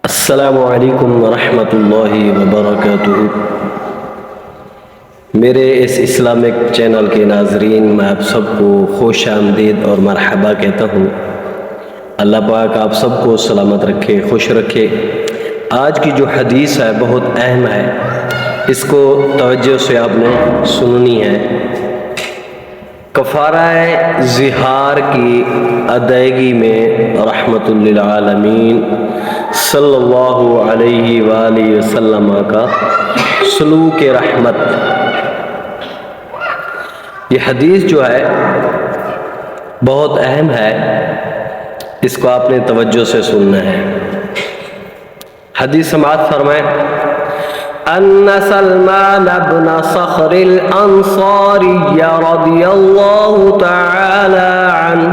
السلام علیکم ورحمۃ اللہ وبرکاتہ۔ میرے اس اسلامک چینل کے ناظرین، میں آپ سب کو خوش آمدید اور مرحبا کہتا ہوں۔ اللہ پاک آپ سب کو سلامت رکھے، خوش رکھے۔ آج کی جو حدیث ہے بہت اہم ہے، اس کو توجہ سے آپ نے سننی ہے۔ کفارہ ظہار کی ادائیگی میں رحمت للعالمین صلی اللہ علیہ وآلہ وسلم کا سلوک رحمت، یہ حدیث جو ہے بہت اہم ہے، اس کو آپ نے توجہ سے سننا ہے۔ حدیث سماعت فرمائیں۔ ان سلمان بن صخر الانصاری رضی اللہ تعالی عنہ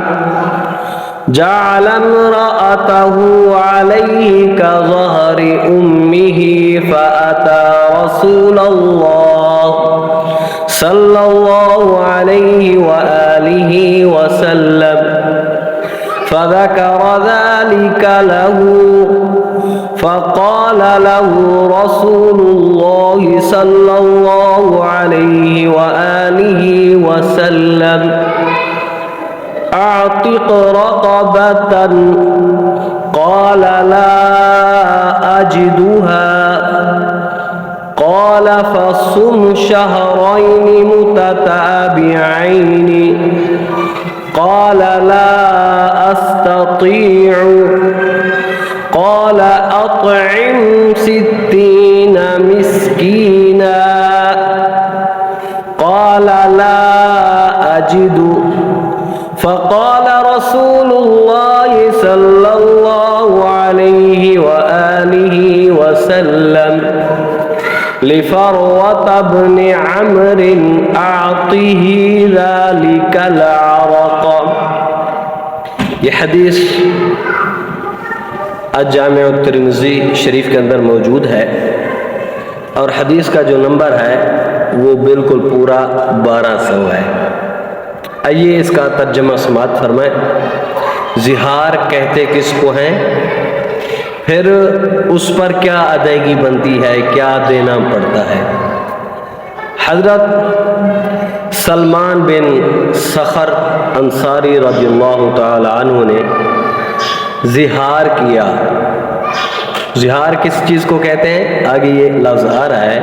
جعل امرأته عليه كظهر أمه فأتى رسول الله صلى الله عليه وآله وسلم فذكر ذلك له، فقال له رسول الله صلى الله عليه وآله وسلم اعتق رقبة، قال لا أجدها، قال فصم شهرين متتابعين، قال لا أستطيع، قال أطعم 60 مسكينا، قال لا أجد، فقال رسول الله صلى الله عليه وآله وسلم لفروة بن عمرو أعطه ذلك العرق۔ یہ حدیث الجامع الترمذی شریف کے اندر موجود ہے، اور حدیث کا جو نمبر ہے وہ بالکل پورا 1200 ہے۔ آئیے اس کا ترجمہ سماعت فرمائیں۔ ظہار کہتے کس کو ہیں، پھر اس پر کیا ادائیگی بنتی ہے، کیا دینا پڑتا ہے۔ حضرت سلمان بن صخر انصاری رضی اللہ تعالی عنہ نے ظہار کیا۔ ظہار کس چیز کو کہتے ہیں، آگے یہ لفظ آ رہا ہے،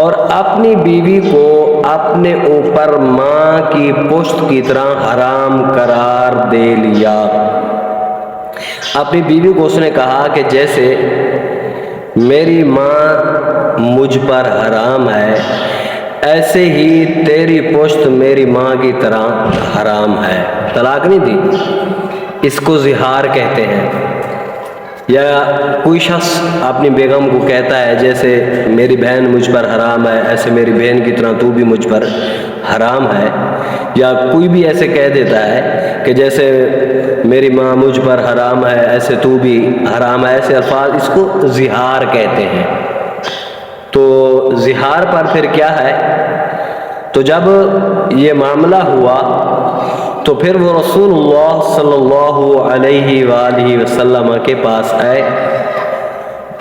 اور اپنی بیوی کو اپنے اوپر ماں کی پشت کی طرح حرام قرار دے لیا۔ اپنی بیوی کو اس نے کہا کہ جیسے میری ماں مجھ پر حرام ہے، ایسے ہی تیری پشت میری ماں کی طرح حرام ہے۔ طلاق نہیں دی، اس کو ظہار کہتے ہیں۔ یا کوئی شخص اپنی بیگم کو کہتا ہے جیسے میری بہن مجھ پر حرام ہے، ایسے میری بہن کی طرح تو بھی مجھ پر حرام ہے، یا کوئی بھی ایسے کہہ دیتا ہے کہ جیسے میری ماں مجھ پر حرام ہے ایسے تو بھی حرام ہے، ایسے الفاظ، اس کو ظہار کہتے ہیں۔ تو ظہار پر پھر کیا ہے، تو جب یہ معاملہ ہوا تو پھر وہ رسول اللہ صلی اللہ علیہ وآلہ وسلم کے پاس آئے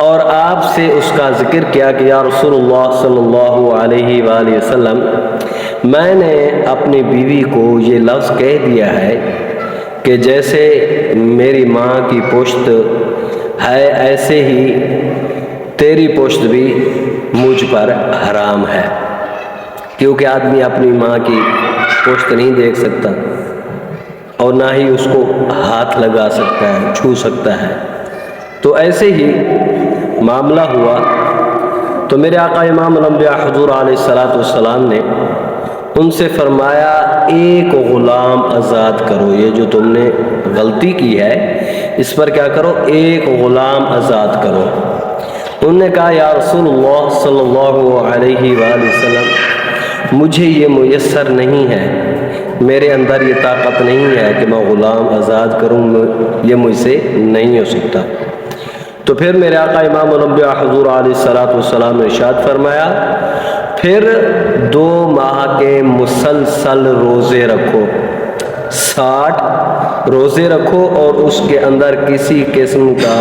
اور آپ سے اس کا ذکر کیا کہ یا رسول اللہ صلی اللہ علیہ وآلہ وسلم، میں نے اپنی بیوی کو یہ لفظ کہہ دیا ہے کہ جیسے میری ماں کی پشت ہے ایسے ہی تیری پشت بھی مجھ پر حرام ہے، کیونکہ آدمی اپنی ماں کی پشت نہیں دیکھ سکتا اور نہ ہی اس کو ہاتھ لگا سکتا ہے، چھو سکتا ہے۔ تو ایسے ہی معاملہ ہوا تو میرے آقا امام الانبیاء حضور علیہ السلام نے ان سے فرمایا ایک غلام آزاد کرو، یہ جو تم نے غلطی کی ہے اس پر کیا کرو، ایک غلام آزاد کرو۔ انہوں نے کہا یا رسول اللہ صلی اللہ علیہ وآلہ وسلم، مجھے یہ میسر نہیں ہے، میرے اندر یہ طاقت نہیں ہے کہ میں غلام آزاد کروں، یہ مجھ سے نہیں ہو سکتا۔ تو پھر میرے آقا امام الانبیاء حضور علیہ السلام نے ارشاد فرمایا پھر 2 ماہ کے مسلسل روزے رکھو، 60 روزے رکھو اور اس کے اندر کسی قسم کا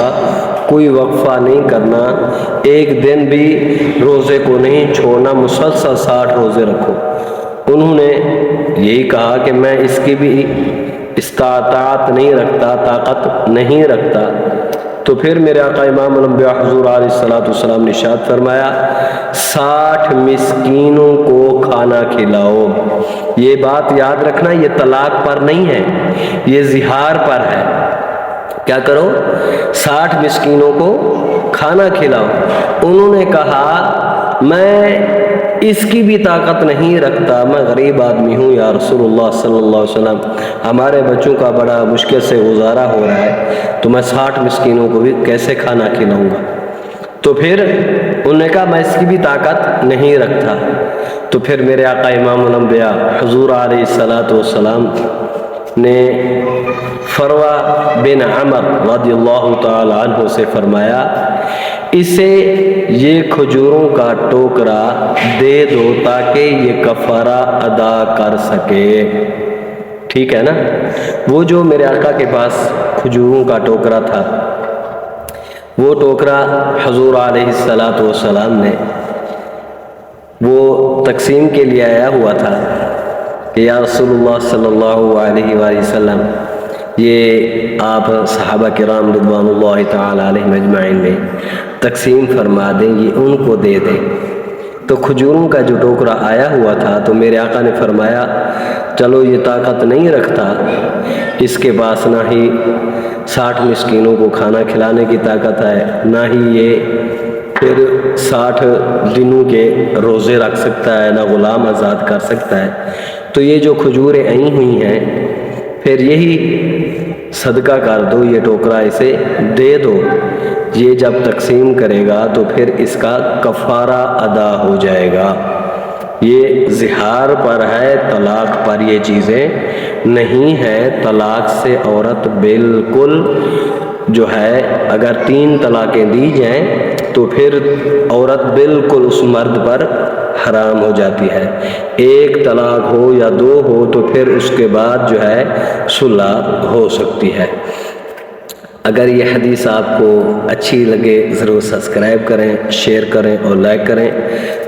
کوئی وقفہ نہیں کرنا، ایک دن بھی روزے کو نہیں چھوڑنا، مسلسل 60 روزے رکھو۔ انہوں نے یہی کہا کہ میں اس کی بھی استطاعت نہیں رکھتا، طاقت نہیں رکھتا۔ تو پھر میرے آقا امام الانبیاء حضور علیہ السلام نے ارشاد فرمایا 60 مسکینوں کو کھانا کھلاؤ۔ یہ بات یاد رکھنا، یہ طلاق پر نہیں ہے، یہ زہار پر ہے۔ کیا کرو؟ 60 مسکینوں کو کھانا کھلاؤ۔ انہوں نے کہا میں اس کی بھی طاقت نہیں رکھتا، میں غریب آدمی ہوں یا رسول اللہ صلی اللہ علیہ وسلم، ہمارے بچوں کا بڑا مشکل سے گزارا ہو رہا ہے، تو میں 60 مسکینوں کو بھی کیسے کھانا کھلاؤں گا؟ تو پھر انہوں نے کہا میں اس کی بھی طاقت نہیں رکھتا۔ تو پھر میرے آقا امام الانبیاء حضور علیہ السلام نے فروہ بن عمر رضی اللہ تعالی عنہ سے فرمایا اسے یہ کھجوروں کا ٹوکرا دے دو تاکہ یہ کفارہ ادا کر سکے۔ ٹھیک ہے نا؟ وہ جو میرے آقا کے پاس کھجوروں کا ٹوکرا تھا، وہ ٹوکرا حضور علیہ السلام نے وہ تقسیم کے لیے آیا ہوا تھا کہ یا رسول اللہ صلی اللہ علیہ وآلہ وسلم، یہ آپ صحابہ کرام رضوان اللہ تعالی علیہم اجمعین میں تقسیم فرما دیں، یہ ان کو دے دیں۔ تو کھجوروں کا جو ٹوکرا آیا ہوا تھا تو میرے آقا نے فرمایا چلو یہ طاقت نہیں رکھتا، اس کے پاس نہ ہی 60 مسکینوں کو کھانا کھلانے کی طاقت ہے، نہ ہی یہ پھر 60 دنوں کے روزے رکھ سکتا ہے، نہ غلام آزاد کر سکتا ہے۔ تو یہ جو کھجوریں آئی ہوئی ہیں پھر یہی صدقہ کر دو، یہ ٹوکرا اسے دے دو، یہ جب تقسیم کرے گا تو پھر اس کا کفارہ ادا ہو جائے گا۔ یہ زہار پر ہے، طلاق پر یہ چیزیں نہیں ہیں۔ طلاق سے عورت بالکل جو ہے اگر 3 طلاقیں دی جائیں تو پھر عورت بالکل اس مرد پر حرام ہو جاتی ہے۔ 1 طلاق ہو یا 2 ہو تو پھر اس کے بعد جو ہے صلح ہو سکتی ہے۔ اگر یہ حدیث آپ کو اچھی لگے ضرور سبسکرائب کریں، شیئر کریں اور لائک کریں،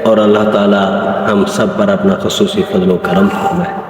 اور اللہ تعالی ہم سب پر اپنا خصوصی فضل و کرم فرمائے۔